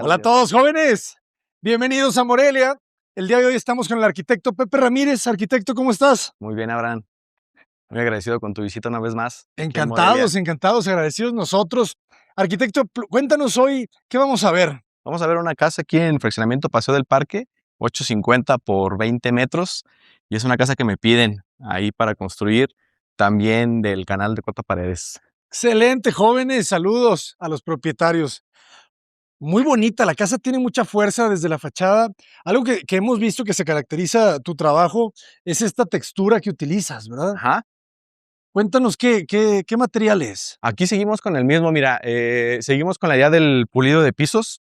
Hola a todos, jóvenes. Bienvenidos a Morelia. El día de hoy estamos con el arquitecto Pepe Ramírez. Arquitecto, ¿cómo estás? Muy bien, Abraham. Muy agradecido con tu visita una vez más aquí en Morelia. Encantados, agradecidos nosotros. Arquitecto, cuéntanos hoy, ¿qué vamos a ver? Vamos a ver una casa aquí en Fraccionamiento Paseo del Parque, 850 por 20 metros. Y es una casa que me piden ahí para construir, también del canal de Cuatro Paredes. Excelente, jóvenes. Saludos a los propietarios. Muy bonita, la casa tiene mucha fuerza desde la fachada. Algo que hemos visto que se caracteriza tu trabajo es esta textura que utilizas, ¿verdad? Ajá. Cuéntanos qué material es. Aquí seguimos con el mismo, mira, seguimos con la idea del pulido de pisos.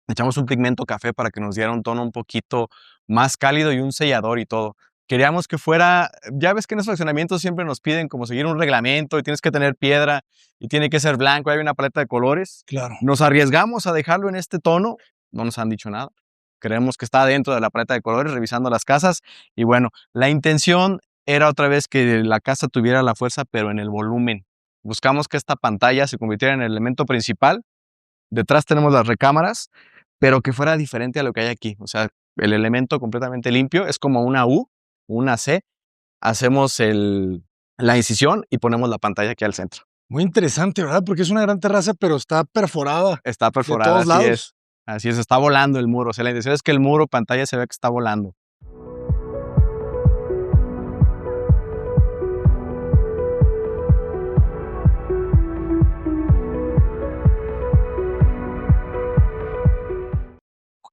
Echamos un pigmento café para que nos diera un tono un poquito más cálido y un sellador y todo. Queríamos que fuera, ya ves que en esos fraccionamientos siempre nos piden como seguir un reglamento y tienes que tener piedra y tiene que ser blanco, hay una paleta de colores. Claro. Nos arriesgamos a dejarlo en este tono, no nos han dicho nada. Creemos que está dentro de la paleta de colores, revisando las casas. Y bueno, la intención era otra vez que la casa tuviera la fuerza, pero en el volumen. Buscamos que esta pantalla se convirtiera en el elemento principal. Detrás tenemos las recámaras, pero que fuera diferente a lo que hay aquí. O sea, el elemento completamente limpio es como una U, una C. Hacemos la incisión y ponemos la pantalla aquí al centro. Muy interesante, ¿verdad? Porque es una gran terraza, pero está perforada. Está De perforada, todos así lados. es. Así es, está volando el muro. O sea, la intención es que el muro pantalla se vea que está volando.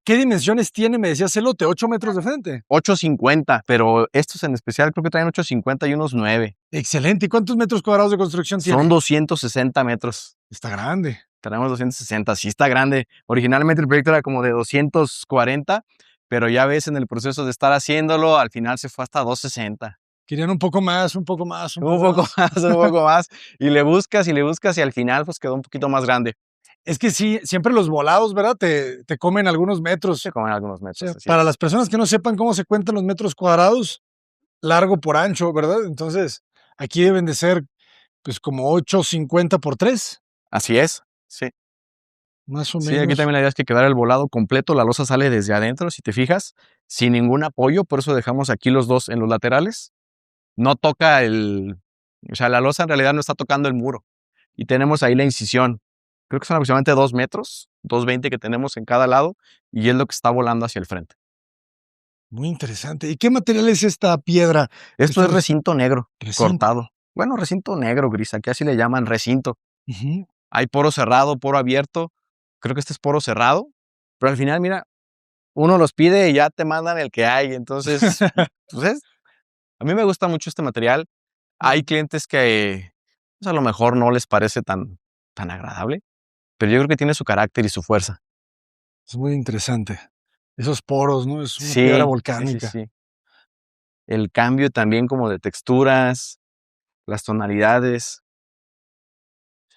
¿Qué dimensiones tiene? Me decías elote, 8 metros de frente. 850, pero estos en especial creo que traen 850 y unos 9. Excelente. ¿Y cuántos metros cuadrados de construcción tiene? Son 260 metros. Está grande. Tenemos 260, sí está grande. Originalmente el proyecto era como de 240, pero ya ves en el proceso de estar haciéndolo, al final se fue hasta 260. Querían un poco más, un poco más, Un poco más, un poco más. Y le buscas y al final pues quedó un poquito más grande. Es que sí, siempre los volados, ¿verdad? Te comen algunos metros. Se comen algunos O metros. sea, para las personas que no sepan cómo se cuentan los metros cuadrados, largo por ancho, ¿verdad? Entonces, aquí deben de ser, pues, como 850 por 3. Así es, sí. Más o Sí, menos. aquí también la idea es que quedara el volado completo, la losa sale desde adentro, si te fijas, sin ningún apoyo, por eso dejamos aquí los dos en los laterales. No toca o sea, la losa en realidad no está tocando el muro. Y tenemos ahí la incisión. Creo que son aproximadamente 2 metros, 220 que tenemos en cada lado, y es lo que está volando hacia el frente. Muy interesante. ¿Y qué material es esta piedra? Esto es recinto negro, Recinto. cortado. Bueno, recinto negro, gris, aquí así le llaman recinto. Ujú. Hay poro cerrado, poro abierto. Creo que este es poro cerrado, pero al final, mira, uno los pide y ya te mandan el que hay. Entonces, pues a mí me gusta mucho este material. Hay clientes que pues, a lo mejor no les parece tan agradable, pero yo creo que tiene su carácter y su fuerza. Es muy interesante. Esos poros, ¿no? Es una piedra Sí, volcánica. sí. El cambio también como de texturas, las tonalidades.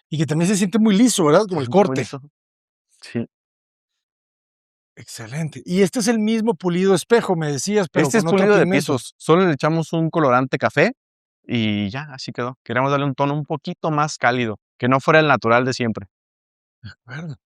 Y que también se siente muy liso, ¿verdad? Como Se el siente muy corte. liso. Sí. Excelente. Y este es el mismo pulido espejo, me decías, pero Este es con otro pulido de pigmento. pisos. Solo le echamos un colorante café y ya, así quedó. Queríamos darle un tono un poquito más cálido, que no fuera el natural de siempre. De acuerdo.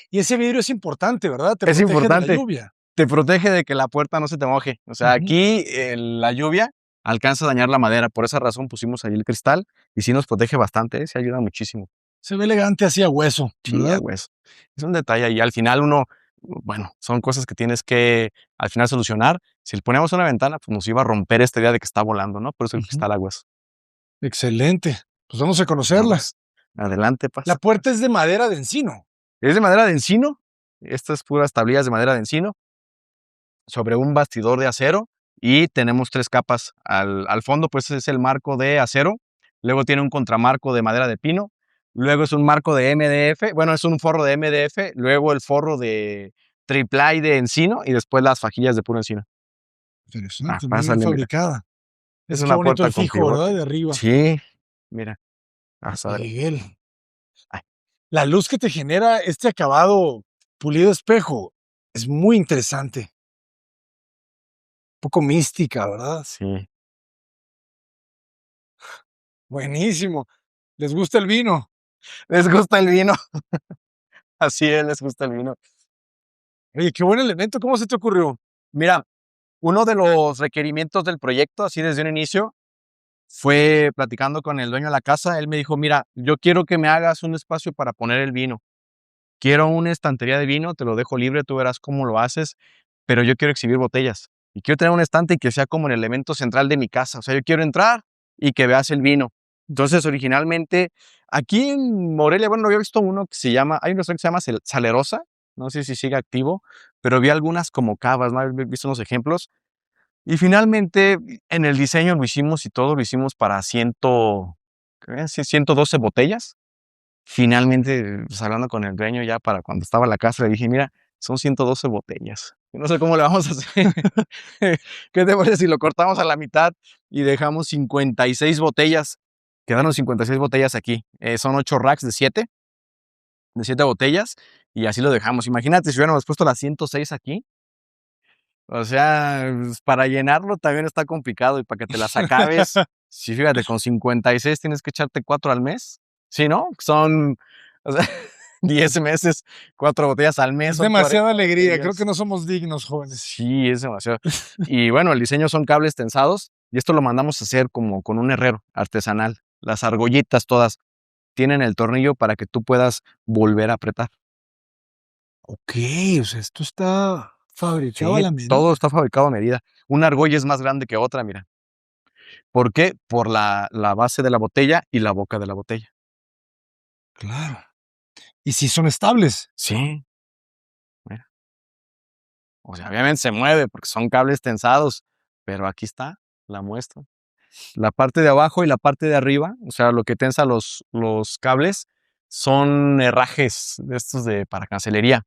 Y ese vidrio es importante, ¿verdad? Te Es protege de la importante. lluvia. Te protege de que la puerta no se te moje. O sea, Ujú. aquí la lluvia alcanza a dañar la madera. Por esa razón pusimos ahí el cristal y sí nos protege bastante, sí ayuda muchísimo. Se ve elegante así a hueso, Sí, a ¿verdad? hueso. Es un detalle y al final uno, bueno, son cosas que tienes que al final solucionar. Si le ponemos una ventana, pues nos iba a romper esta idea de que está volando, ¿no? Por eso el Ujú. cristal a hueso. Excelente. Pues vamos a conocerla. Vamos, adelante, La pasa. puerta es de madera de encino. Es de madera de encino. Estas puras tablillas de madera de encino sobre un bastidor de acero y tenemos 3 capas. Al fondo, pues es el marco de acero. Luego tiene un contramarco de madera de pino. Luego es un marco de MDF. Bueno, es un forro de MDF. Luego el forro de triplay de encino y después las fajillas de puro encino. Interesante, muy bien Pásale, mira. fabricada. Es Es que una bonito puerta el con fijo, ¿verdad? pivote. De arriba. Sí, mira. Vas a ver. Miguel. Ay, La luz que te genera este acabado pulido espejo es muy interesante. Un poco mística, ¿verdad? sí. Buenísimo. ¿Les gusta el vino? ¿Les gusta el vino? Así es, les gusta el vino. Oye, qué buen elemento, ¿cómo se te ocurrió? Mira, uno de los requerimientos del proyecto, así desde un inicio, fue platicando con el dueño de la casa. Él me dijo, mira, yo quiero que me hagas un espacio para poner el vino. Quiero una estantería de vino, te lo dejo libre, tú verás cómo lo haces, pero yo quiero exhibir botellas. Y quiero tener un estante y que sea como el elemento central de mi casa. O sea, yo quiero entrar y que veas el vino. Entonces, originalmente, aquí en Morelia, bueno, había visto uno que se llama, hay un restaurante que se llama Salerosa, no sé si sigue activo, pero vi algunas como cavas, ¿no? He visto unos ejemplos. Y finalmente, en el diseño lo hicimos y todo lo hicimos para 112 botellas. Finalmente, pues, hablando con el dueño ya para cuando estaba en la casa, le dije: "Mira, son 112 botellas. Yo no sé cómo le vamos a hacer. ¿Qué te parece si lo cortamos a la mitad y dejamos 56 botellas?". Quedaron 56 botellas aquí. Son 8 racks de 7 botellas, y así lo dejamos. Imagínate si hubiéramos puesto las 106 aquí. O sea, pues, para llenarlo también está complicado, y para que te las acabes, sí, fíjate, con 56 tienes que echarte 4 al mes. Sí, ¿no? Son, o sea, 10 meses, 4 botellas al mes, Es son 40 demasiada alegría, creo que botellas. no somos dignos, jóvenes. Sí, es demasiado. Y bueno, el diseño son cables tensados, y esto lo mandamos a hacer como con un herrero artesanal. Las argollitas todas tienen el tornillo para que tú puedas volver a apretar. Okey, o sea, esto está fabricado a Sí, la medida. todo está fabricado a medida. Una argolla es más grande que otra, mira. ¿Por qué? Por la base de la botella y la boca de la botella. Claro. Y sí son estables. Sí, mira. O sea, obviamente se mueve porque son cables tensados, pero aquí está la muestra. La parte de abajo y la parte de arriba, o sea, lo que tensa los cables son herrajes de estos de para cancelería.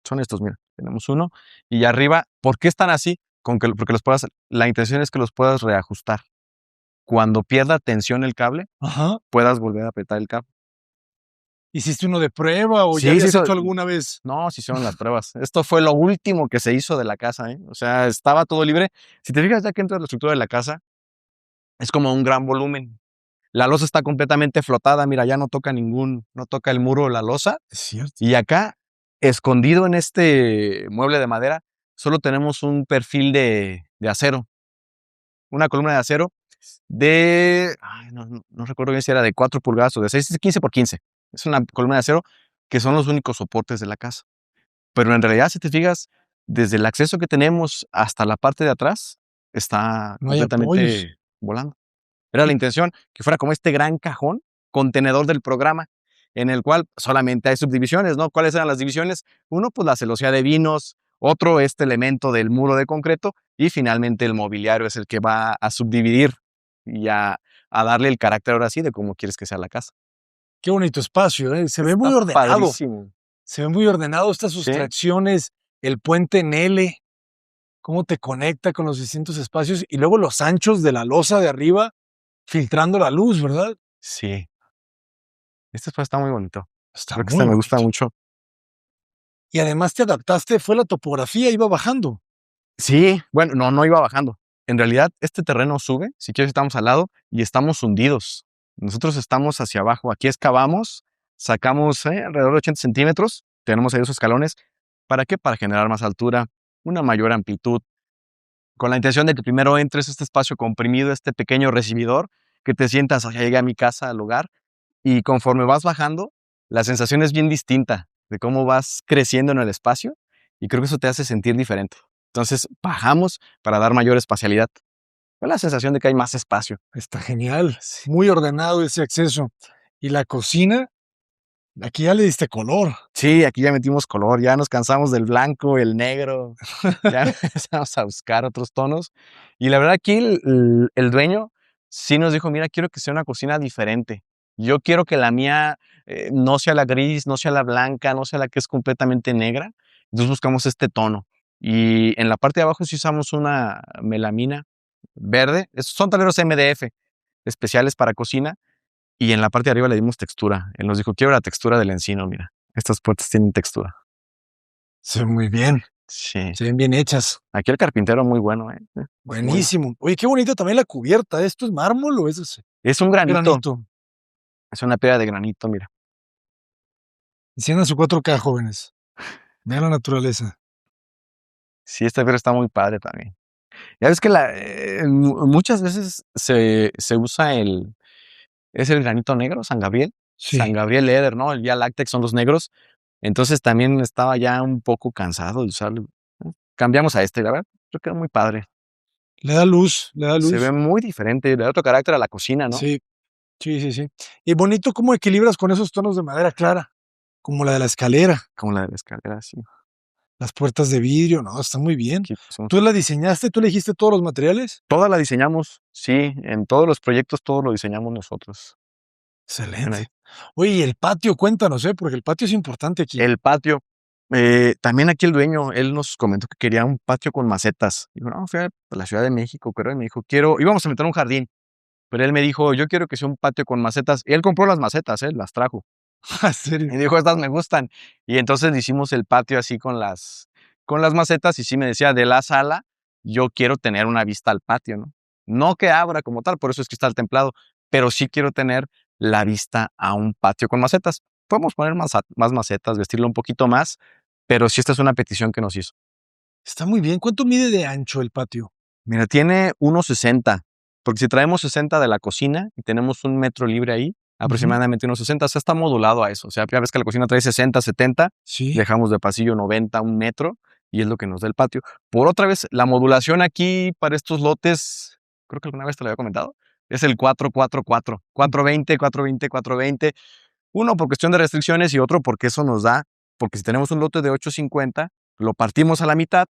Son estos, mira, tenemos uno. Y arriba, ¿por qué están así? Porque los puedas, la intención es que los puedas reajustar. Cuando pierda tensión el cable, Ajá. puedas volver a apretar el cable. ¿Hiciste uno de prueba o ya Sí, sí, habías eso, hecho alguna vez? no, se hicieron las pruebas. Esto fue lo último que se hizo de la casa, ¿eh? O sea, estaba todo libre. Si te fijas, ya que entra la estructura de la casa, es como un gran volumen. La losa está completamente flotada, mira, ya no toca el muro la losa. Es cierto. Y acá, escondido en este mueble de madera, solo tenemos un perfil de acero, una columna de acero ay, no recuerdo bien si era de 4 pulgadas o de 6, 15 por 15. Es una columna de acero que son los únicos soportes de la casa. Pero en realidad, si te fijas, desde el acceso que tenemos hasta la parte de atrás, está No hay apoyos. completamente volando. Era la Y intención, que fuera como este gran cajón contenedor del programa, en el cual solamente hay subdivisiones, ¿no? ¿Cuáles eran las divisiones? Uno, pues la celosía de vinos, otro, este elemento del muro de concreto, y finalmente el mobiliario es el que va a subdividir y a darle el carácter ahora sí de cómo quieres que sea la casa. qué bonito espacio, ¿eh? Se ve muy Está ordenado. padrísimo. Se ve muy ordenado estas Sí. sustracciones, el puente en L, cómo te conecta con los distintos espacios y luego los anchos de la losa de arriba filtrando la luz, ¿verdad? Sí, este espacio está muy bonito. Está Creo que muy este me gusta bonito. mucho. Y además te adaptaste, fue la topografía, iba bajando. Sí, bueno, no iba bajando. En realidad, este terreno sube, si quieres estamos al lado y estamos hundidos. Nosotros estamos hacia abajo, aquí excavamos, sacamos alrededor de 80 centímetros, tenemos ahí esos escalones. ¿Para qué? Para generar más altura, una mayor amplitud, con la intención de que primero entres a este espacio comprimido, este pequeño recibidor, que te sientas, ya llegué a mi casa, al hogar, y conforme vas bajando, la sensación es bien distinta de cómo vas creciendo en el espacio, y creo que eso te hace sentir diferente. Entonces, bajamos para dar mayor espacialidad. Fue la sensación de que hay más espacio. Está genial, Sí. muy ordenado ese acceso. Y la cocina, aquí ya le diste color. Sí, aquí ya metimos color, ya nos cansamos del blanco, el negro, ya empezamos a buscar otros tonos. Y la verdad aquí el dueño sí nos dijo, mira, quiero que sea una cocina diferente. Yo quiero que la mía no sea la gris, no sea la blanca, no sea la que es completamente negra. Entonces buscamos este tono. Y en la parte de abajo sí usamos una melamina verde. Son tableros MDF especiales para cocina. Y en la parte de arriba le dimos textura. Él nos dijo, quiero la textura del encino, mira. Estas puertas tienen textura. Se ven muy bien, Sí. se ven bien hechas. Aquí el carpintero muy bueno, ¿eh? Bueno. Buenísimo. Oye, qué bonita también la cubierta. ¿Esto es mármol o es Es un granito. granito? Es una piedra de granito, mira. Enciendan su 4K, jóvenes. Vean la naturaleza. Sí, este vidrio está muy padre también. Ya ves que muchas veces se usa es el granito negro, San Gabriel. San Sí, Gabriel Eder, ¿no? El Vía Láctea son los negros. Entonces también estaba ya un poco cansado de usarlo. Cambiamos a este, la verdad, creo que quedó muy padre. le da luz, le da Se ve luz. muy diferente, le da otro carácter a la cocina, ¿no? Sí, sí, sí, sí. Y bonito cómo equilibras con esos tonos de madera clara, como la de la escalera, Como la de la escalera, sí. las puertas de vidrio, no, está muy bien. Aquí pusimos. ¿Tú la diseñaste? ¿Tú elegiste todos los materiales? Toda la diseñamos, sí, en todos los proyectos todo lo diseñamos nosotros. Ven ahí. Excelente. Oye, y el patio, cuéntanos, porque el patio es importante aquí. El patio, también aquí el dueño, él nos comentó que quería un patio con macetas. Dijo, no, fui a la Ciudad de México, creo, y me dijo, íbamos a meter un jardín, pero él me dijo, yo quiero que sea un patio con macetas. Y él compró las macetas, él las trajo. ¿En serio? Y dijo, estas me gustan. Y entonces hicimos el patio así con las macetas y sí me decía, de la sala, yo quiero tener una vista al patio, ¿no? No que abra como tal, por eso es cristal templado, pero sí quiero tener la vista a un patio con macetas. Podemos poner más macetas, vestirlo un poquito más, pero sí esta es una petición que nos hizo. Está muy bien. ¿Cuánto mide de ancho el patio? Mira, tiene 1,60, porque si traemos 60 de la cocina y tenemos un metro libre ahí, Ujú. aproximadamente unos 60, o sea, está modulado a eso. O sea, ya ves que la cocina trae 60, 70, Sí. dejamos de pasillo 90, un metro, y es lo que nos da el patio. Por otra vez, la modulación aquí para estos lotes, creo que alguna vez te lo había comentado, es el 4-4-4, 420, 420, 420. Uno por cuestión de restricciones y otro porque eso nos da, porque si tenemos un lote de 850, lo partimos a la mitad,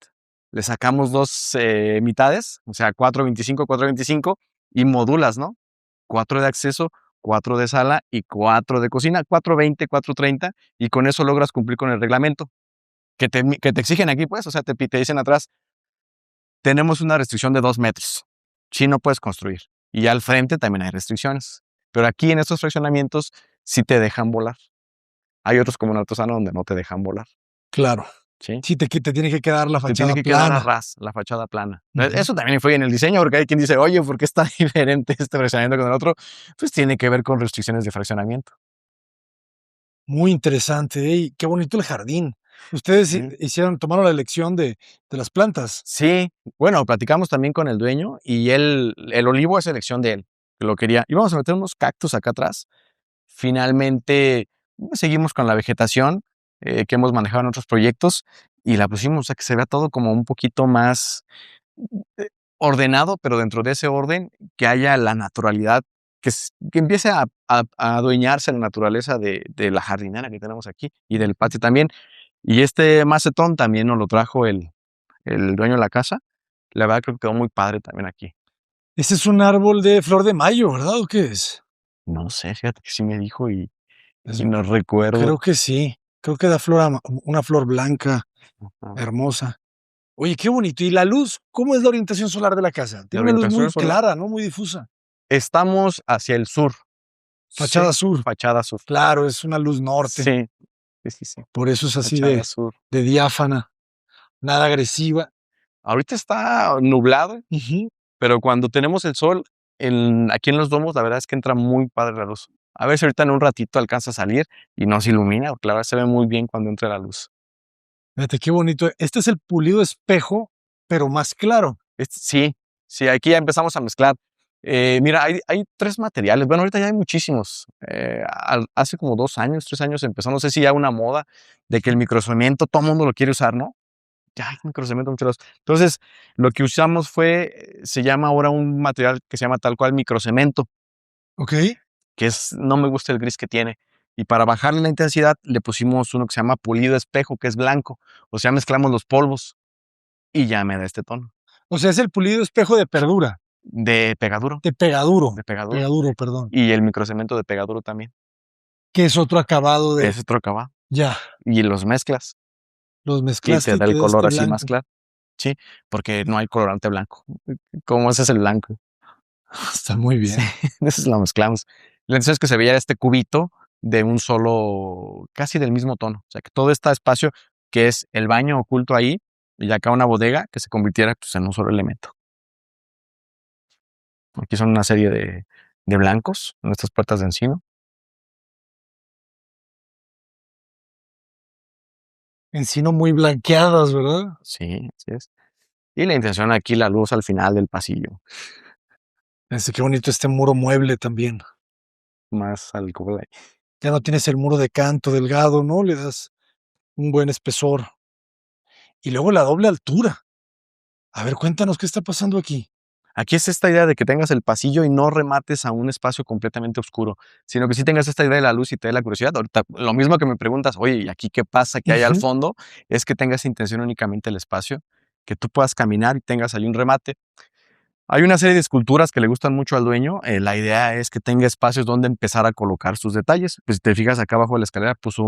le sacamos dos mitades, o sea, 425, 425, y modulas, ¿no? 4 de acceso, 4 de sala y 4 de cocina, 420, 430, y con eso logras cumplir con el reglamento que te exigen aquí, pues, o sea, te dicen atrás, tenemos una restricción de 2 metros, si no puedes construir, y al frente también hay restricciones, pero aquí en estos fraccionamientos sí te dejan volar. Hay otros como en Altozano donde no te dejan volar, Claro. ¿sí? Sí, te tiene que quedar la Te tiene fachada que quedar a plana. ras, la fachada plana. Ujú. Eso también influye en el diseño, porque hay quien dice, oye, ¿por qué está diferente este fraccionamiento con el otro? Pues tiene que ver con restricciones de fraccionamiento. Muy interesante, y qué bonito el jardín. Ustedes Sí. tomaron la elección de las plantas. Sí, bueno, platicamos también con el dueño y el olivo es elección de él, que lo quería. Íbamos a meter unos cactus acá atrás. Finalmente seguimos con la vegetación que hemos manejado en otros proyectos y la pusimos, o sea, que se vea todo como un poquito más eh, ordenado, pero dentro de ese orden que haya la naturalidad, que empiece a adueñarse la naturaleza de la jardinera que tenemos aquí y del patio también. Y este macetón también nos lo trajo el dueño de la casa. La verdad creo que quedó muy padre también aquí. Ese es un árbol de flor de mayo, ¿verdad? ¿O qué es? No sé, fíjate que sí me dijo Es y no recuerdo. Creo que sí. Creo que da flor una flor blanca, Ajá. hermosa. Oye, qué bonito. ¿Y la luz? ¿Cómo es la orientación solar de la casa? La Tiene una luz orientación muy solar. clara, ¿no? Muy difusa. Estamos hacia el sur. Sí, Fachada sur. fachada sur. Claro, es una luz norte. Sí, sí, sí, sí. Por eso es así Fachada sur. de diáfana, nada agresiva. Ahorita está nublado, Ujú. pero cuando tenemos el sol, aquí en los domos, la verdad es que entra muy padre la luz. A ver si ahorita en un ratito alcanza a salir y nos ilumina, porque la verdad se ve muy bien cuando entra la luz. Fíjate qué bonito. Este es el pulido espejo, pero más claro. Sí, sí, aquí ya empezamos a mezclar. Mira, hay 3 materiales. Bueno, ahorita ya hay muchísimos. Hace como 2 años, 3 años empezó, no sé si ya una moda de que el microcemento todo el mundo lo quiere usar, ¿no? Ya hay microcemento en muchos lados. Entonces, lo que usamos se llama ahora un material que se llama tal cual microcemento, ¿Ok? no me gusta el gris que tiene. Y para bajarle la intensidad, le pusimos uno que se llama pulido espejo, que es blanco. O sea, mezclamos los polvos y ya me da este tono O sea, es el pulido espejo de perdura, de pegaduro, de pegaduro, de pegaduro. pegaduro, perdón, Y el microcemento de pegaduro también. que es otro acabado de, Es otro acabado. ya, Y los mezclas los y te mezclaste y da el queda color este así más blanco. claro. Sí, porque no hay colorante blanco. ¿Cómo ese es el blanco? Está muy Sí, bien. eso lo mezclamos. La intención es que se veía este cubito de un solo, casi del mismo tono. O sea, que todo este espacio que es el baño oculto ahí y acá una bodega que se convirtiera pues, en un solo elemento. Aquí son una serie de blancos en estas puertas de encino. Encino muy blanqueadas, ¿verdad? Sí, así es. Y la intención aquí, la luz al final del pasillo, Qué bonito este muro mueble también. más alcohol ahí. Ya no tienes el muro de canto delgado, ¿no? Le das un buen espesor. Y luego la doble altura. A ver, cuéntanos qué está pasando aquí. Aquí es esta idea de que tengas el pasillo y no remates a un espacio completamente oscuro, sino que sí tengas esta idea de la luz y te dé la curiosidad. Ahorita, lo mismo que me preguntas, oye, ¿y aquí qué pasa? ¿Qué hay al Ujú, fondo? Es que tengas intención únicamente el espacio, que tú puedas caminar y tengas ahí un remate. Hay una serie de esculturas que le gustan mucho al dueño. La idea es que tenga espacios donde empezar a colocar sus detalles. Pues si te fijas acá abajo de la escalera puso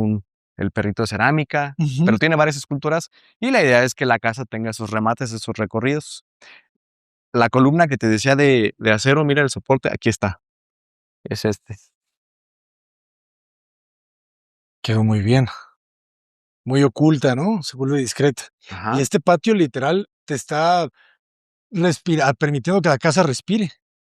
el perrito de cerámica, ujú. pero tiene varias esculturas y la idea es que la casa tenga esos remates, esos recorridos. La columna que te decía de acero, mira el soporte, aquí está. Es este. Quedó muy bien. Muy oculta, ¿no? Se vuelve discreta. Y Ajá. este patio literal te está permitiendo que la casa respire.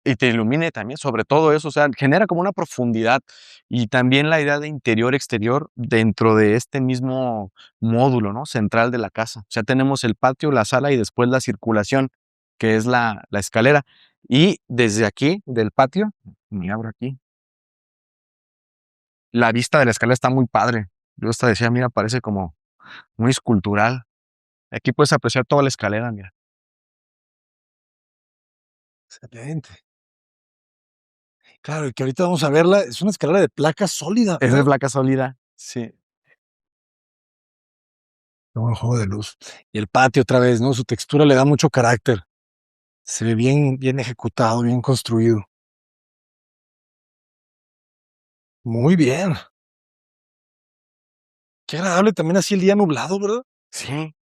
Y te ilumine también, sobre todo eso, o sea, genera como una profundidad y también la idea de interior-exterior dentro de este mismo módulo, ¿no? Central de la casa. O sea, tenemos el patio, la sala y después la circulación, que es la escalera. Y desde aquí, del patio, me abro aquí, la vista de la escalera está muy padre. Yo hasta decía, mira, parece como muy escultural. Aquí puedes apreciar toda la escalera, mira. Excelente. Claro, y que ahorita vamos a verla, es una escalera de placa sólida, Es de ¿verdad? placa sólida. Sí. Qué buen juego de luz. Y el patio otra vez, ¿no? Su textura le da mucho carácter. Se ve bien, bien ejecutado, bien construido. Muy bien. Qué agradable también así el día nublado, ¿verdad? Sí.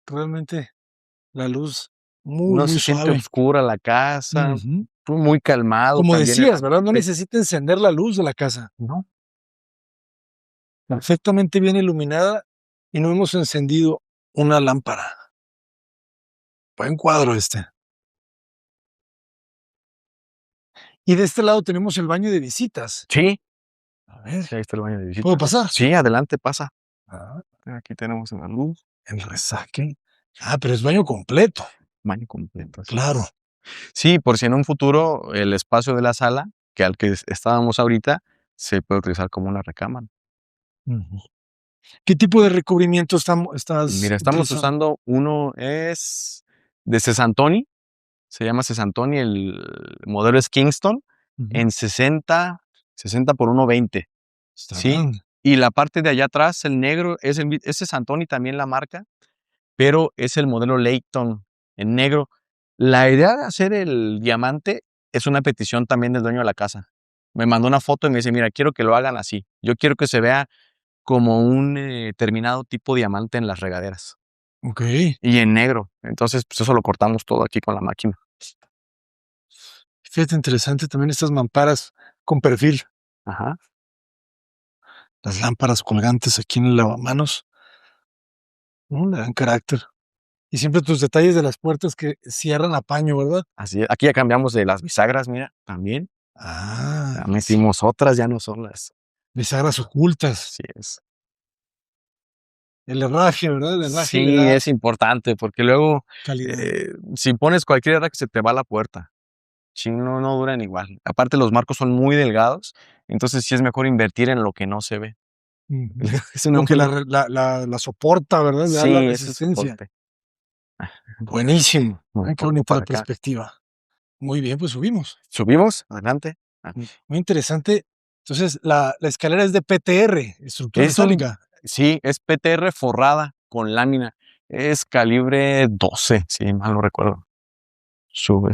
Realmente la luz muy, No muy se siente suave. oscura la casa, Ujú. fue muy calmado Como también el decías, ¿verdad? No ambiente, necesita encender la luz de la casa. ¿no? Perfectamente bien iluminada y no hemos encendido una lámpara. Buen cuadro este. Y de este lado tenemos el baño de visitas. Sí, A ver, sí, ahí está el baño de ¿puedo visitas. pasar? Sí, adelante, pasa. Ah, Aquí tenemos la luz, el resaque. Ah, pero es baño completo. baño completo, así Claro. es. Sí, por si en un futuro el espacio de la sala, que al que estábamos ahorita, se puede utilizar como una recámara. Ujú. ¿Qué tipo de recubrimiento estás Mira, estamos utilizando? usando uno es de Cesantoni, se llama Cesantoni, el modelo es Kingston, Ujú. en 60 por 1.20. Está Sí, grande. y la parte de allá atrás, el negro, ese Santoni también la marca, pero es el modelo Layton en negro. La idea de hacer el diamante es una petición también del dueño de la casa. Me mandó una foto y me dice, mira, quiero que lo hagan así. Yo quiero que se vea como un terminado tipo diamante en las regaderas Ok. y en negro. Entonces, pues eso lo cortamos todo aquí con la máquina. Fíjate, interesante también estas mamparas con perfil. Ajá. Las lámparas colgantes aquí en el lavamanos, ¿no? Le dan carácter. Y siempre tus detalles de las puertas que cierran a paño, ¿verdad? Así es. Aquí ya cambiamos de las bisagras, mira, también. Ya Ah, sí. metimos otras, ya no son las. Bisagras ocultas. Así es. El herraje, ¿verdad? El herraje le Sí, da es importante, porque luego, calidad. si pones cualquier que se te va la puerta. Sí, no duran igual. Aparte, los marcos son muy delgados, entonces sí es mejor invertir en lo que no se ve. Ujú. Es una Lo que muy la soporta, ¿verdad? Le da la sí, ese resistencia. soporte. Buenísimo. Me Ay, qué pongo bonita por la acá. perspectiva. Muy bien, pues subimos. ¿Subimos? Adelante. Ah, Muy interesante. Entonces, la escalera es de PTR, estructura es un metálica. sí, es PTR forrada con lámina. Es calibre 12, si mal no recuerdo. Sube.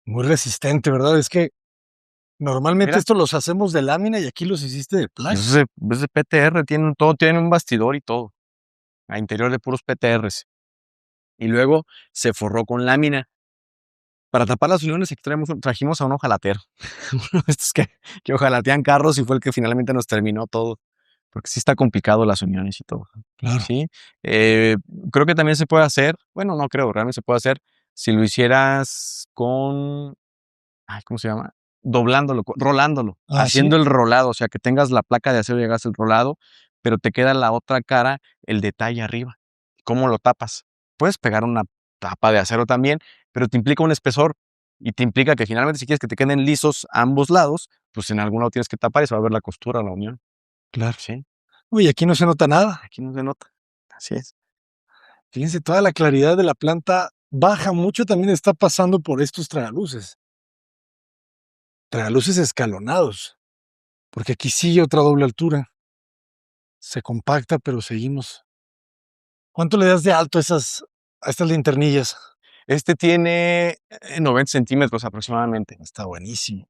Muy resistente, ¿verdad? Es que normalmente Mira, esto los hacemos de lámina y aquí los hiciste de pues placa. es de PTR, tiene un bastidor y todo, a interior de puros PTRs. Y luego se forró con lámina. Para tapar las uniones extremos trajimos a un ojalatero. Uno de estos que ojalatean carros y fue el que finalmente nos terminó todo. Porque sí está complicado las uniones y todo. Claro. Sí. Creo que también se puede hacer, bueno, no creo, realmente se puede hacer si lo hicieras con, ay, ¿cómo se llama? Doblándolo, rolándolo, Ah, sí. haciendo el rolado, o sea, que tengas la placa de acero y hagas el rolado, pero te queda la otra cara, el detalle arriba. ¿Cómo lo tapas? Puedes pegar una tapa de acero también, pero te implica un espesor y te implica que finalmente si quieres que te queden lisos ambos lados, pues en algún lado tienes que tapar y se va a ver la costura, la unión. Claro. Sí, Uy, aquí no se nota nada. aquí no se nota. Así es. Fíjense, toda la claridad de la planta baja mucho también está pasando por estos tragaluces escalonados, porque aquí sigue otra doble altura. Se compacta, pero seguimos. ¿Cuánto le das de alto a estas linternillas? Este tiene 90 centímetros aproximadamente. Está buenísimo.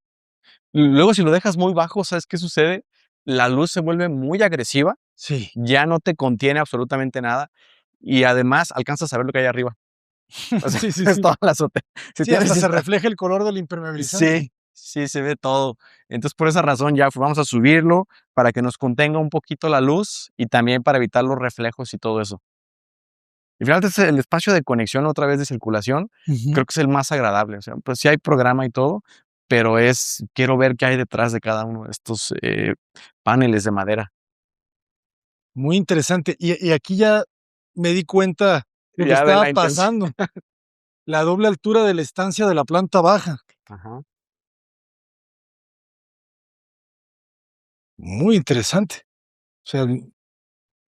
Luego, si lo dejas muy bajo, ¿sabes qué sucede? La luz se vuelve muy agresiva, Sí. ya no te contiene absolutamente nada y además alcanzas a ver lo que hay arriba. O sea, Sí, sí, es sí. toda la azotea. Si Sí, hasta tienes se esta refleja el color del impermeabilizante. sí, sí, se ve todo. Entonces, por esa razón ya vamos a subirlo para que nos contenga un poquito la luz y también para evitar los reflejos y todo eso. Y finalmente es el espacio de conexión otra vez de circulación, Ujú. creo que es el más agradable. O sea, pues sí hay programa y todo, pero quiero ver qué hay detrás de cada uno de estos paneles de madera. Muy interesante. Y aquí ya me di cuenta lo que Ya de estaba la intención. pasando. La doble altura de la estancia de la planta baja. Ajá. Muy interesante. O sea,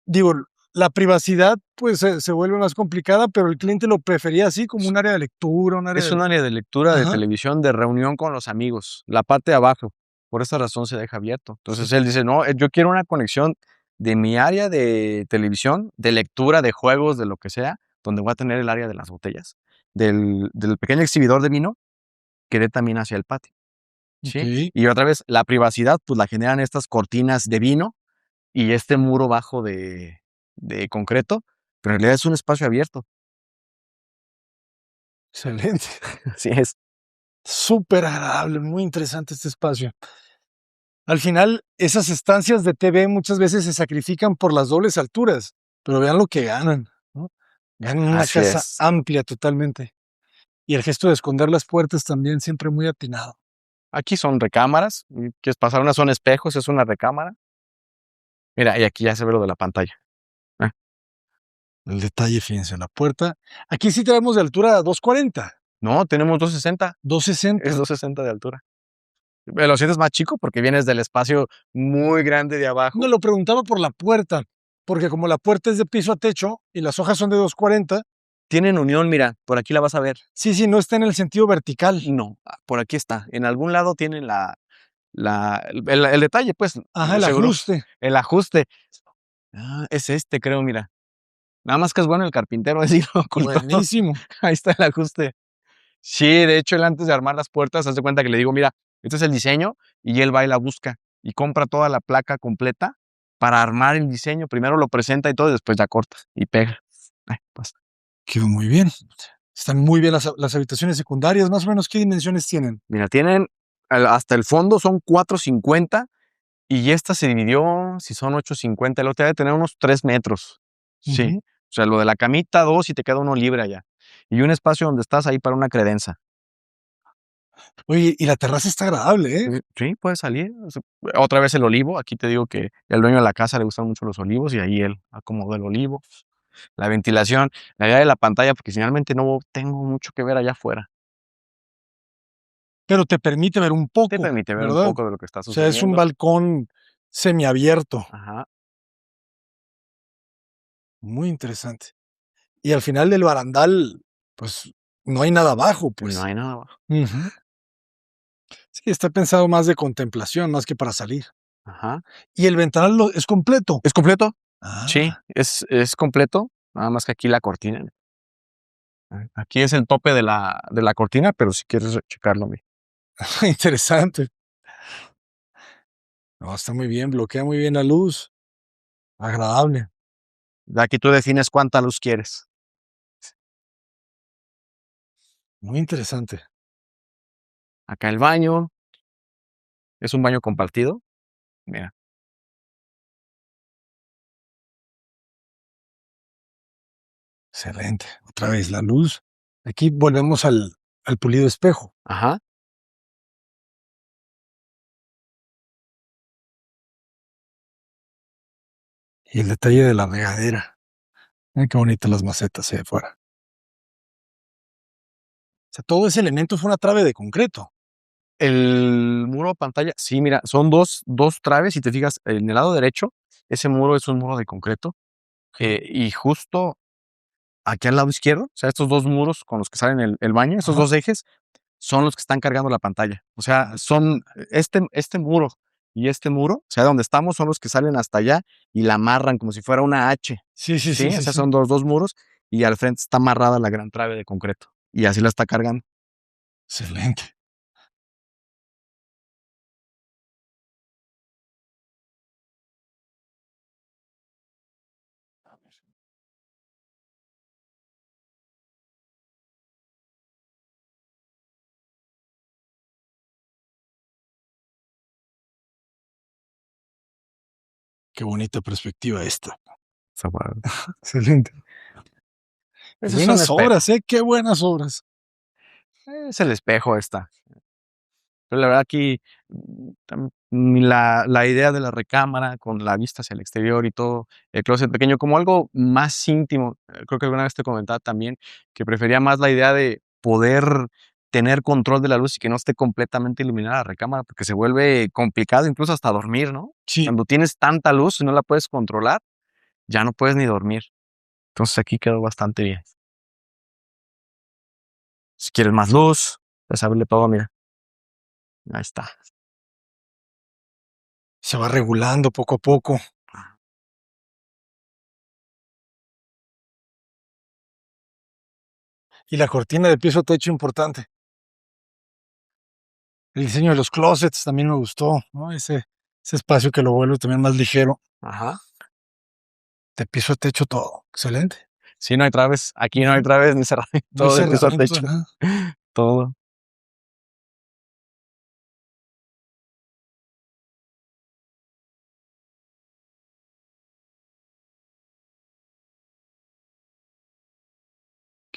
digo, la privacidad, pues, se vuelve más complicada, pero el cliente lo prefería así, como un área de lectura, un área Es de un área de lectura, de ajá, televisión, de reunión con los amigos, la parte de abajo. Por esa razón se deja abierto. sí, Entonces él dice, no, yo quiero una conexión de mi área de televisión, de lectura, de juegos, de lo que sea, donde voy a tener el área de las botellas, del pequeño exhibidor de vino, que dé también hacia el patio, ¿sí? okey, Y otra vez, la privacidad, pues la generan estas cortinas de vino y este muro bajo de concreto, pero en realidad es un espacio abierto. excelente. Así es. Súper agradable, muy interesante este espacio. Al final, esas estancias de TV muchas veces se sacrifican por las dobles alturas, pero vean lo que ganan, ¿no? Ganan una Así casa es. amplia totalmente. Y el gesto de esconder las puertas también siempre muy atinado. Aquí son recámaras, quieres pasar una son espejos, es una recámara. Mira, y aquí ya se ve lo de la pantalla. Ah, El detalle, fíjense, la puerta. Aquí sí tenemos de altura 240, no, tenemos 260, es 260. 260 de altura. Lo sientes más chico porque vienes del espacio muy grande de No, abajo. lo preguntaba por la puerta, porque como la puerta es de piso a techo y las hojas son de 240, Tienen unión, mira, por aquí la vas a ver. sí, sí, no está en el sentido vertical. No, por aquí está. En algún lado tienen el detalle, pues, Ajá, el seguro, ajuste. el ajuste. Ah, es este, creo, mira. Nada más que es bueno el carpintero, así lo ocultó. Buenísimo. Ahí está el ajuste. Sí, de hecho, él antes de armar las puertas, haz de cuenta que le digo, mira, este es el diseño, y él va y la busca y compra toda la placa completa para armar el diseño. Primero lo presenta y todo, y después ya corta y pega. Ay, pues, Quedó muy bien. Están muy bien las habitaciones secundarias, más o menos, ¿qué dimensiones tienen? mira, tienen hasta el fondo son 450 y esta se dividió, si son 850, el otro debe tener unos 3 metros. Sí, Ujú. o sea, lo de la camita, 2 y te queda uno libre allá. Y un espacio donde estás ahí para una credenza. Oye, y la terraza está agradable, ¿eh? Sí, puede salir. O sea, otra vez el olivo. Aquí te digo que el dueño de la casa le gustan mucho los olivos y ahí él acomodó el olivo. La ventilación, la idea de la pantalla, porque finalmente no tengo mucho que ver allá afuera. Pero te permite ver un Te poco, permite ver un ¿verdad? poco de lo que está O sea, es un sucediendo. balcón semiabierto, Ajá. muy interesante. Y al final del barandal, pues, no hay nada abajo, No pues. hay nada abajo. Ujú. Sí, está pensado más de contemplación, más que para salir. Ajá. ¿Y el ventanal es completo? ¿Es completo? Sí, Ah, es completo. Nada más que aquí la cortina. Aquí es el tope de la cortina, pero si quieres checarlo, mira. interesante. No, está muy bien, bloquea muy bien la luz, agradable, Aquí tú defines cuánta luz quieres. muy interesante. Acá el baño. Es un baño compartido. Mira. Excelente. Otra vez la luz. Aquí volvemos al pulido espejo. Ajá. Y el detalle de la regadera. Ay, qué bonitas las macetas ahí afuera. O sea, todo ese elemento fue una trave de concreto. El muro pantalla, sí, mira, son dos traves. Si te fijas, en el lado derecho, ese muro es un muro de concreto. Y justo aquí al lado izquierdo, o sea, estos dos muros con los que salen el baño, estos Ajá. dos ejes, son los que están cargando la pantalla. O sea, son este muro y este muro, o sea, donde estamos, son los que salen hasta allá y la amarran como si fuera una H. Sí, sí, Sí, sí, o sí, sea, sí. son dos muros y al frente está amarrada la gran trave de concreto y así la está cargando. Excelente. Qué bonita perspectiva esta. O sea, Excelente. ese es un Buenas espejo. obras, ¿eh? Qué buenas obras. Es el espejo esta. Pero la verdad aquí la idea de la recámara con la vista hacia el exterior y todo, el closet pequeño, como algo más íntimo. Creo que alguna vez te comentaba también que prefería más la idea de poder tener control de la luz y que no esté completamente iluminada la recámara, porque se vuelve complicado incluso hasta dormir, ¿no? Sí, Cuando tienes tanta luz y no la puedes controlar, ya no puedes ni dormir. Entonces aquí quedó bastante bien. Si quieres más luz, pues abrirle todo, mira. Ahí está. se va regulando poco a poco. Y la cortina de piso a techo importante. El diseño de los closets también me gustó, ¿no? Ese espacio que lo vuelve también más ligero. Ajá. De piso a techo todo. Excelente. Sí, no hay traves. Aquí no hay Ujú. traves ni cerramiento, No hay todo de piso a cerramiento, techo. nada. Todo.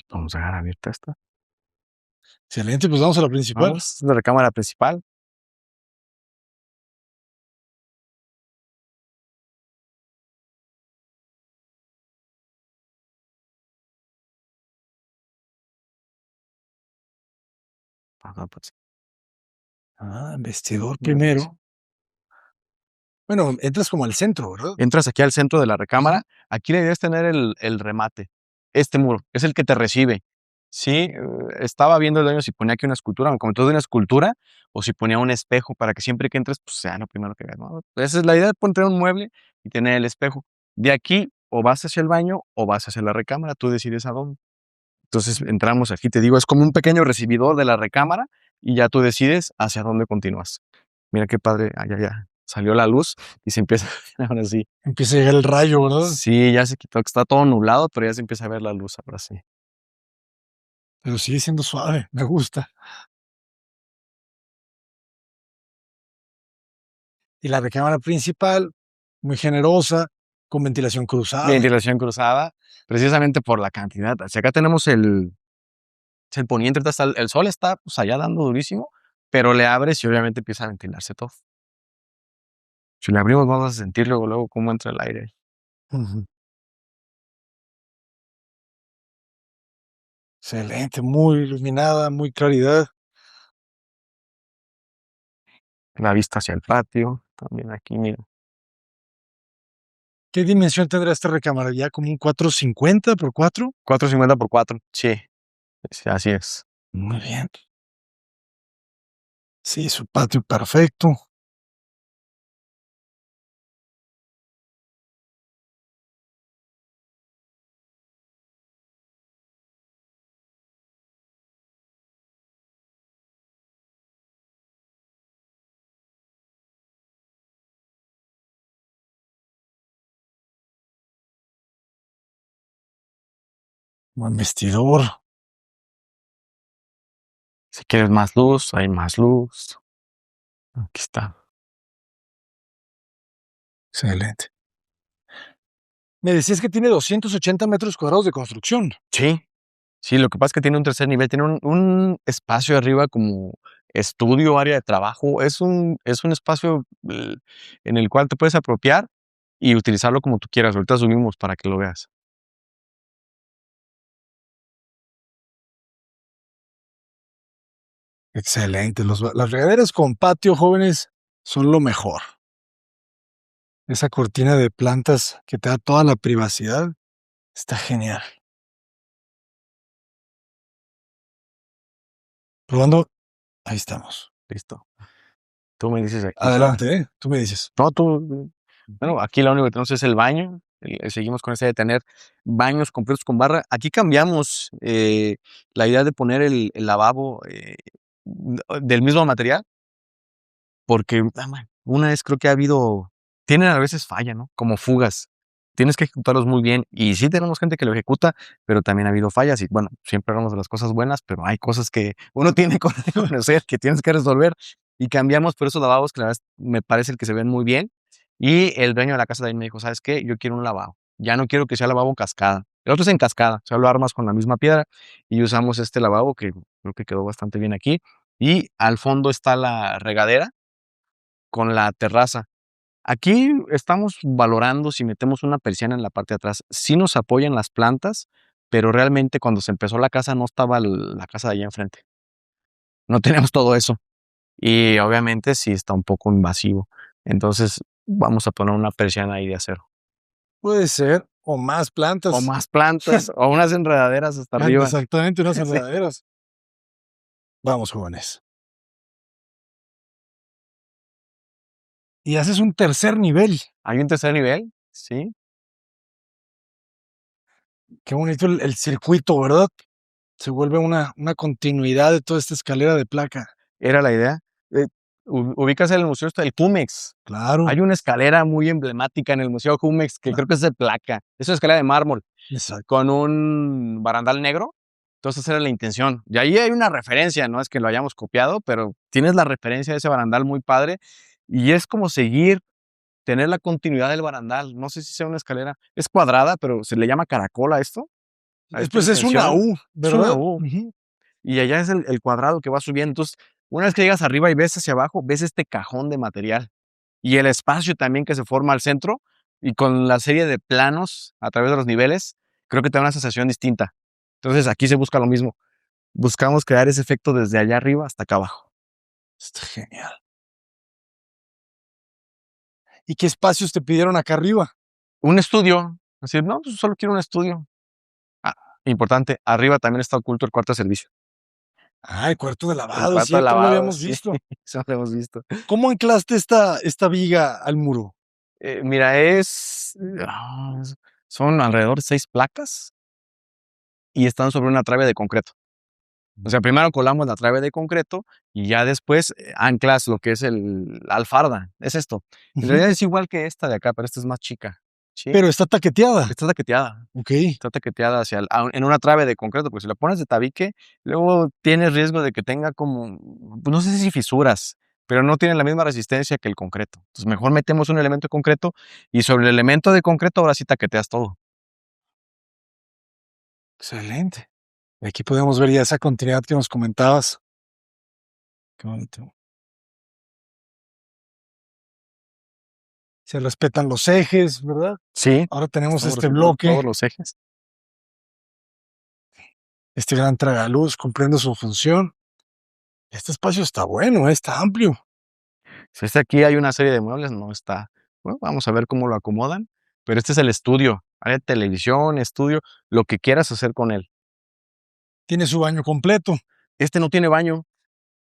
Vamos a dejar abierta esta. Excelente, pues vamos a la principal. Vamos, es la recámara principal. Ajá, pues, Vestidor una vez. primero. Bueno, entras como al centro, ¿verdad? Entras aquí al centro de la Ujú. recámara. Aquí la idea es tener el remate. Este muro es el que te recibe. Sí, estaba viendo el dueño si ponía aquí una escultura, como todo una escultura, o si ponía un espejo para que siempre que entres, pues sea lo primero que veas, ¿no? Esa es la idea de poner un mueble y tener el espejo. De aquí, o vas hacia el baño o vas hacia la recámara, tú decides a dónde. Entonces entramos aquí, te digo, es como un pequeño recibidor de la recámara y ya tú decides hacia dónde continúas. Mira qué padre, ya salió la luz y se empieza, ahora sí. Empieza a llegar el rayo, ¿verdad? Sí, ya se quitó, que está todo nublado, pero ya se empieza a ver la luz, ahora sí. Pero sigue siendo suave, me gusta. Y la recámara principal, muy generosa, con ventilación cruzada. Ventilación cruzada, precisamente por la cantidad. Si acá tenemos es el poniente, ahorita está el sol está pues allá dando durísimo, pero le abres y obviamente empieza a ventilarse todo. Si le abrimos vamos a sentir luego cómo entra el aire. Ujú. Excelente, muy iluminada, muy claridad. La vista hacia el patio, también aquí, mira. ¿Qué dimensión tendrá esta recámara? ¿Ya como un 450 por 4? 450 por 4, sí, sí, así es. Muy bien. Sí, su patio perfecto. Buen vestidor. Si quieres más luz, hay más luz. Aquí está. Excelente. Me decías que tiene 280 metros cuadrados de construcción. Sí, sí, lo que pasa es que tiene un tercer nivel, tiene un espacio arriba como estudio, área de trabajo. Es un espacio en el cual te puedes apropiar y utilizarlo como tú quieras. Ahorita subimos para que lo veas. Excelente. Las regaderas con patio, jóvenes, son lo mejor. Esa cortina de plantas que te da toda la privacidad está genial. Probando, ahí estamos. Listo. Tú me dices aquí. Adelante, tú me dices. No, tú. Bueno, aquí lo único que tenemos es el baño. Seguimos con ese de tener baños completos con barra. Aquí cambiamos la idea de poner el lavabo del mismo material, porque una vez creo que ha habido, tienen a veces falla, ¿no? Como fugas. Tienes que ejecutarlos muy bien. Y sí tenemos gente que lo ejecuta, pero también ha habido fallas. Y bueno, siempre hablamos de las cosas buenas, pero hay cosas que uno tiene que conocer, que tienes que resolver. Y cambiamos por esos lavabos que la verdad me parece el que se ven muy bien. Y el dueño de la casa también me dijo, ¿sabes qué? Yo quiero un lavabo. Ya no quiero que sea lavabo en cascada. El otro es en cascada, o sea, lo armas con la misma piedra y usamos este lavabo que creo que quedó bastante bien aquí. Y al fondo está la regadera con la terraza. Aquí estamos valorando si metemos una persiana en la parte de atrás. Sí nos apoyan las plantas, pero realmente cuando se empezó la casa no estaba la casa de allá enfrente. No tenemos todo eso. Y obviamente sí está un poco invasivo. Entonces vamos a poner una persiana ahí de acero. Puede ser, o más O plantas. más plantas, o unas enredaderas hasta arriba. Exactamente, unas Sí. enredaderas. Vamos, jóvenes. Y haces un tercer nivel. Hay un tercer nivel, sí. Qué bonito el circuito, ¿verdad? Se vuelve una continuidad de toda esta escalera de placa. Era la idea. Eh, ubicas el museo, está el Cumex. Claro, Hay una escalera muy emblemática en el Museo Jumex que creo que es de placa. Es una escalera de mármol exacto. con un barandal negro. Entonces esa era la intención. Y ahí hay una referencia, no es que lo hayamos copiado, pero tienes la referencia de ese barandal muy padre. Y es como seguir, tener la continuidad del barandal. No sé si sea una escalera. Es cuadrada, pero se le llama caracol a esto, a esta Pues es una intención. U, Es una ¿verdad? U. Ujú. Y allá es el cuadrado que va subiendo. Entonces, una vez que llegas arriba y ves hacia abajo, ves este cajón de material y el espacio también que se forma al centro y con la serie de planos a través de los niveles, creo que te da una sensación distinta. Entonces aquí se busca lo mismo. Buscamos crear ese efecto desde allá arriba hasta acá abajo. Está genial. ¿Y qué espacios te pidieron acá arriba? Un estudio. Así, no, pues solo quiero un estudio. Ah, importante, arriba también está oculto el cuarto de servicio. Ah, el cuarto de El lavado, es cuarto de cierto, no lo lavado, habíamos sí, visto. eso lo hemos visto. ¿Cómo anclaste esta viga al muro? Mira, son alrededor de 6 placas y están sobre una trave de concreto. O sea, primero colamos la trave de concreto y ya después anclas lo que es la alfarda. Es esto. En Ujú. realidad es igual que esta de acá, pero esta es más chica. ¿Sí? Pero está taqueteada. Esta es taqueteada. Ok, Está taqueteada en una trave de concreto, porque si la pones de tabique, luego tienes riesgo de que tenga como, pues, no sé si fisuras, pero no tiene la misma resistencia que el concreto. Entonces mejor metemos un elemento de concreto y sobre el elemento de concreto ahora sí taqueteas todo. excelente. Y aquí podemos ver ya esa continuidad que nos comentabas. Qué bonito. Se respetan los ejes, ¿verdad? Sí, Ahora tenemos estamos este respetando bloque, todos los ejes. este gran tragaluz cumpliendo su función. Este espacio está bueno, está amplio. Si aquí hay una serie de muebles, no está. Bueno, vamos a ver cómo lo acomodan, pero este es el estudio, área de televisión, estudio, lo que quieras hacer con él. Tiene su baño completo. Este no tiene baño,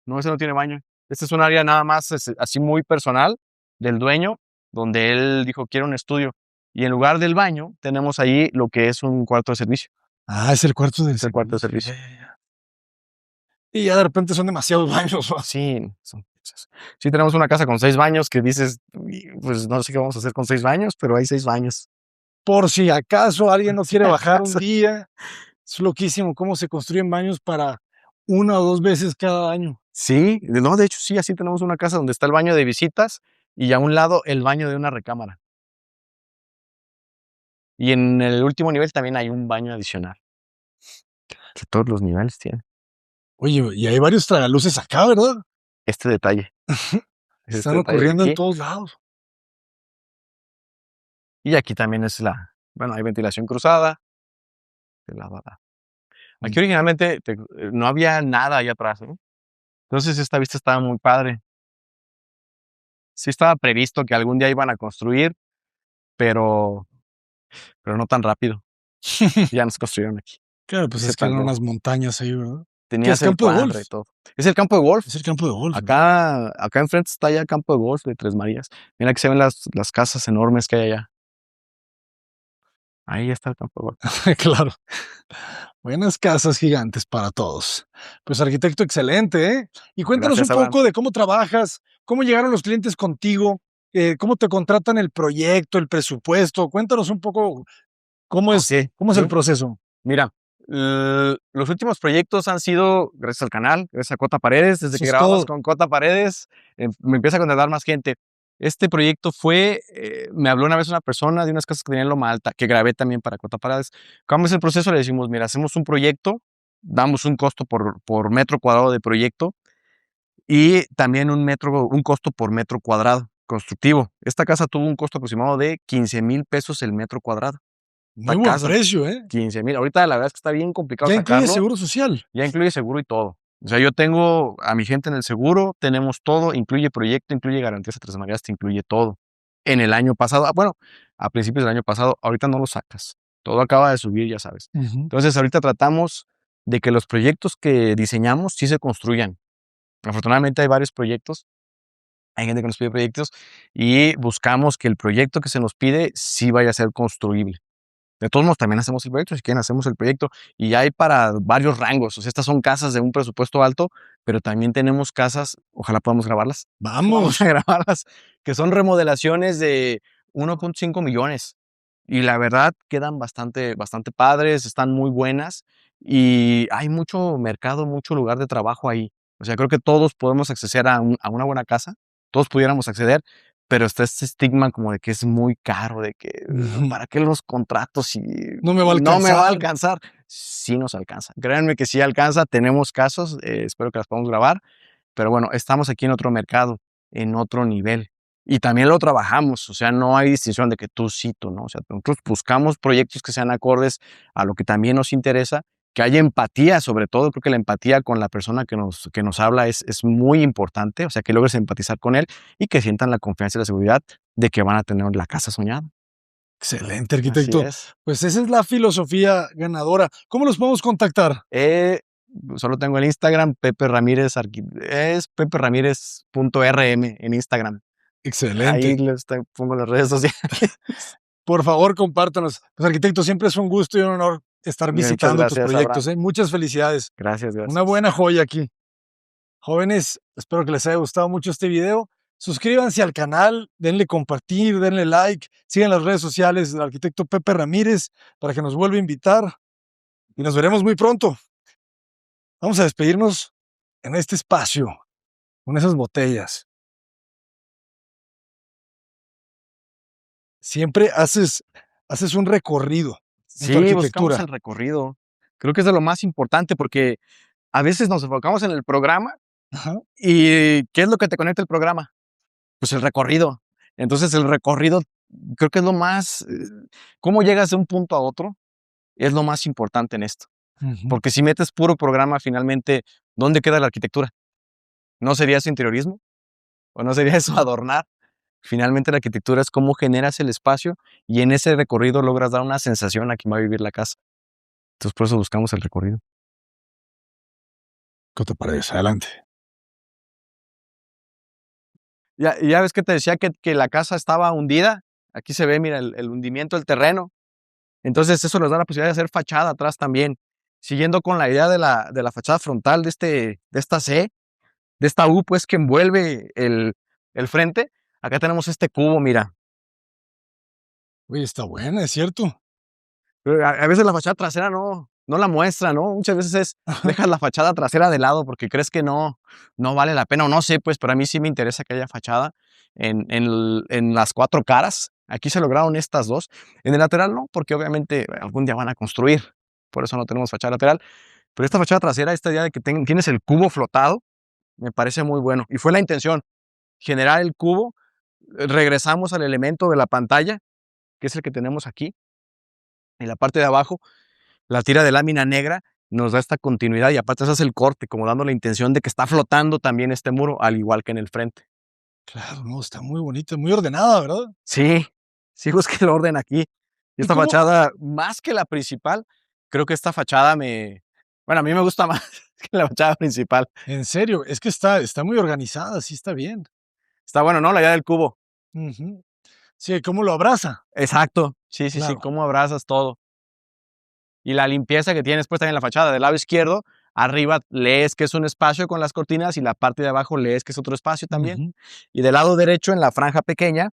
no, ese no tiene baño. Este es un área nada más así muy personal del dueño, donde él dijo quiero un estudio. Y en lugar del baño, tenemos ahí lo que es un cuarto de servicio. Ah, es el cuarto del Es el cuarto de servicio. servicio. Y ya de repente son demasiados baños. ¿Va? Sí, sí tenemos una casa con 6 baños que dices, "Uy, pues no sé qué vamos a hacer con 6 baños, pero hay 6 baños. Por si acaso alguien no Si quiere bajar un acaso. día. Es loquísimo cómo se construyen baños para una o dos veces cada año. Sí, no, de hecho sí, así tenemos una casa donde está el baño de visitas y a un lado el baño de una recámara. Y en el último nivel también hay un baño adicional, que todos los niveles tienen Oye, y hay varios tragaluces acá, ¿verdad? este detalle, este Están detalle de ocurriendo en aquí. todos lados. Y aquí también es bueno, hay ventilación cruzada. Aquí originalmente no había nada ahí atrás, ¿eh? Entonces esta vista estaba muy padre. Sí estaba previsto que algún día iban a construir, pero, pero no tan rápido. Ya nos construyeron aquí. Claro, Y pues se es que eran tardó. unas montañas ahí, ¿verdad? ¿Qué es Tenías el campo de cuadro y golf? todo. Es el campo de golf. Es el campo de golf, ¿no? Acá enfrente está ya el campo de golf de Tres Marías. Mira que se ven las casas enormes que hay allá. Ahí está el campo de golf. Claro. Buenas casas gigantes para todos. Pues arquitecto excelente, ¿eh? Y cuéntanos un Gracias, Abraham. poco de cómo trabajas, cómo llegaron los clientes contigo, cómo te contratan el proyecto, el presupuesto. Cuéntanos un poco Oh, sí, cómo es sí. el proceso. Mira, los últimos proyectos han sido gracias al canal, gracias a Cota Paredes. Desde Eso que es grabamos todo. con Cota Paredes, me empieza a contratar más gente. Este proyecto me habló una vez una persona de unas casas que tenía en Loma Alta, que grabé también para Cota Paredes. ¿Cómo es el proceso? Le decimos, mira, hacemos un proyecto, damos un costo por metro cuadrado de proyecto y también un costo por metro cuadrado constructivo. Esta casa tuvo un costo aproximado de 15,000 pesos el metro cuadrado. Muy Esta buen casa, precio, ¿eh? 15,000. Ahorita la verdad es que está bien complicado Ya incluye sacarlo. seguro social. Ya incluye seguro y todo. O sea, yo tengo a mi gente en el seguro, tenemos todo, incluye proyecto, incluye garantías a Tres Marías, te incluye todo. En el año pasado, bueno, a principios del año pasado, ahorita no lo sacas. Todo acaba de subir, ya sabes. Ujú. Entonces, ahorita tratamos de que los proyectos que diseñamos sí se construyan. Afortunadamente hay varios proyectos, hay gente que nos pide proyectos y buscamos que el proyecto que se nos pide sí vaya a ser construible. De todos modos, también hacemos el proyecto, si quieren hacemos el proyecto y hay para varios rangos. O sea, estas son casas de un presupuesto alto, pero también tenemos casas, ojalá podamos grabarlas, vamos a Vamos. grabarlas, que son remodelaciones de 1,5 millones. Y la verdad quedan bastante padres, están muy buenas y hay mucho mercado, mucho lugar de trabajo ahí. O sea, creo que todos podemos acceder a una buena casa, todos pudiéramos acceder, pero está este estigma como de que es muy caro, de que Ujú. ¿para qué los contratos si No me va a no me va a alcanzar. alcanzar? Sí nos alcanza. Créanme que sí alcanza, tenemos casos, espero que las podamos grabar, pero bueno, estamos aquí en otro mercado, en otro nivel. Y también lo trabajamos, o sea, no hay distinción de que tú sí, tú no. O sea, nosotros buscamos proyectos que sean acordes a lo que también nos interesa, que haya empatía, sobre todo. Creo que la empatía con la persona que nos habla es muy importante, o sea, que logres empatizar con él y que sientan la confianza y la seguridad de que van a tener la casa soñada. Excelente, Así arquitecto. es. Pues esa es la filosofía ganadora. ¿Cómo los podemos contactar? Solo tengo el Instagram, Pepe Ramírez, es peperamírez.rm en Instagram. Ahí Excelente. pongo las redes sociales. Por favor, compártanos. Pues, arquitecto, siempre es un gusto y un honor estar Muchas visitando tus gracias, proyectos, Abraham. ¿eh? Muchas felicidades. Gracias, Una gracias. buena joya aquí. Jóvenes, espero que les haya gustado mucho este video. Suscríbanse al canal, denle compartir, denle like, sigan las redes sociales del arquitecto Pepe Ramírez para que nos vuelva a invitar y nos veremos muy pronto. Vamos a despedirnos en este espacio, con esas botellas. Siempre haces un recorrido en tu Sí, buscamos arquitectura. el recorrido. Creo que es de lo más importante porque a veces nos enfocamos en el programa Ajá. y ¿qué es lo que te conecta el programa? Pues el recorrido. Entonces el recorrido creo que es lo más, cómo llegas de un punto a otro es lo más importante en esto. Ujú. Porque si metes puro programa, finalmente, ¿dónde queda la arquitectura? ¿No sería eso interiorismo? ¿O no sería eso adornar? Finalmente la arquitectura es cómo generas el espacio y en ese recorrido logras dar una sensación a quien va a vivir la casa. Entonces por eso buscamos el recorrido. ¿Qué te parece? Adelante. Ya ves que te decía que la casa estaba hundida. Aquí se ve, mira, el hundimiento del terreno. Entonces eso nos da la posibilidad de hacer fachada atrás también. Siguiendo con la idea de la fachada frontal de esta C, de esta U, pues que envuelve el frente. Acá tenemos este cubo, mira. Oye, está buena, es cierto. A veces la fachada trasera no la muestra, ¿no? Muchas veces Ajá. dejas la fachada trasera de lado porque crees que no vale la pena, o no sé, pues, pero a mí sí me interesa que haya fachada en las cuatro caras. Aquí se lograron estas dos. En el lateral no, porque obviamente algún día van a construir, por eso no tenemos fachada lateral. Pero esta fachada trasera, esta idea de que tienes el cubo flotado, me parece muy bueno. Y fue la intención, generar el cubo, regresamos al elemento de la pantalla que es el que tenemos aquí, en la parte de abajo, la tira de lámina negra nos da esta continuidad y aparte se hace el corte, como dando la intención de que está flotando también este muro, al igual que en el frente. Claro, no, está muy bonita, muy ordenada, ¿verdad? Sí, sí busqué el orden aquí. Y ¿Y esta cómo? fachada, más que la principal, creo que esta fachada bueno, a mí me gusta más que la fachada principal. En serio, es que está muy organizada, sí está bien. Está bueno, ¿no? La idea del cubo. Ujú. Sí, cómo lo abraza. Exacto. Sí, sí, sí, Claro. cómo abrazas todo. Y la limpieza que tiene después también la fachada. Del lado izquierdo, arriba lees que es un espacio con las cortinas y la parte de abajo lees que es otro espacio también. Ujú. Y del lado derecho, en la franja pequeña,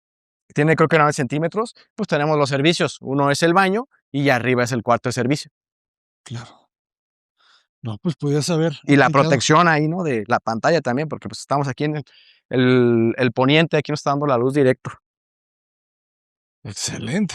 que tiene creo que 9 centímetros, pues tenemos los servicios. Uno es el baño y arriba es el cuarto de servicio. Claro. No, pues podías haber Y la aplicado. protección ahí, ¿no? De la pantalla también, porque pues estamos aquí en el poniente, aquí nos está dando la luz directo. Excelente.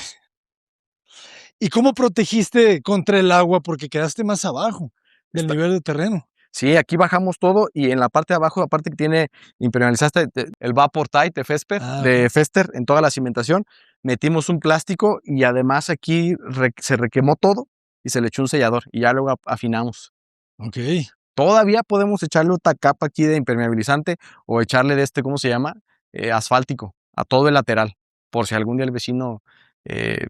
¿Y cómo protegiste contra el agua? Porque quedaste más abajo del Está nivel de terreno. Sí, aquí bajamos todo y en la parte de abajo, aparte que tiene impermeabilizaste el Vapor Tite Ah, de okey, Fester en toda la cimentación, metimos un plástico y además aquí se requemó todo y se le echó un sellador y ya luego afinamos. okey. Todavía podemos echarle otra capa aquí de impermeabilizante o echarle de este, ¿cómo se llama? Asfáltico a todo el lateral, por si algún día el vecino,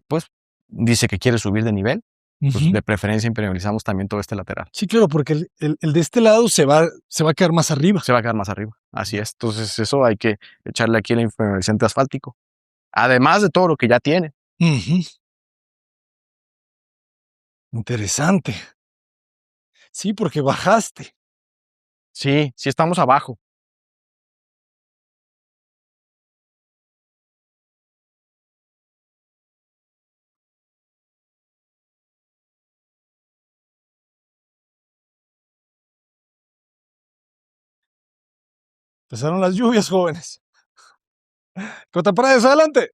pues, dice que quiere subir de nivel, pues Ujú. de preferencia impermeabilizamos también todo este lateral. Sí, claro, porque el de este lado se va a quedar más arriba. Se va a quedar más arriba. Así es. Entonces, eso hay que echarle aquí el impermeabilizante asfáltico. Además de todo lo que ya tiene. Ujú. Interesante. Sí, porque bajaste. Sí, sí estamos abajo. Empezaron las lluvias, jóvenes. Cota Prades, adelante.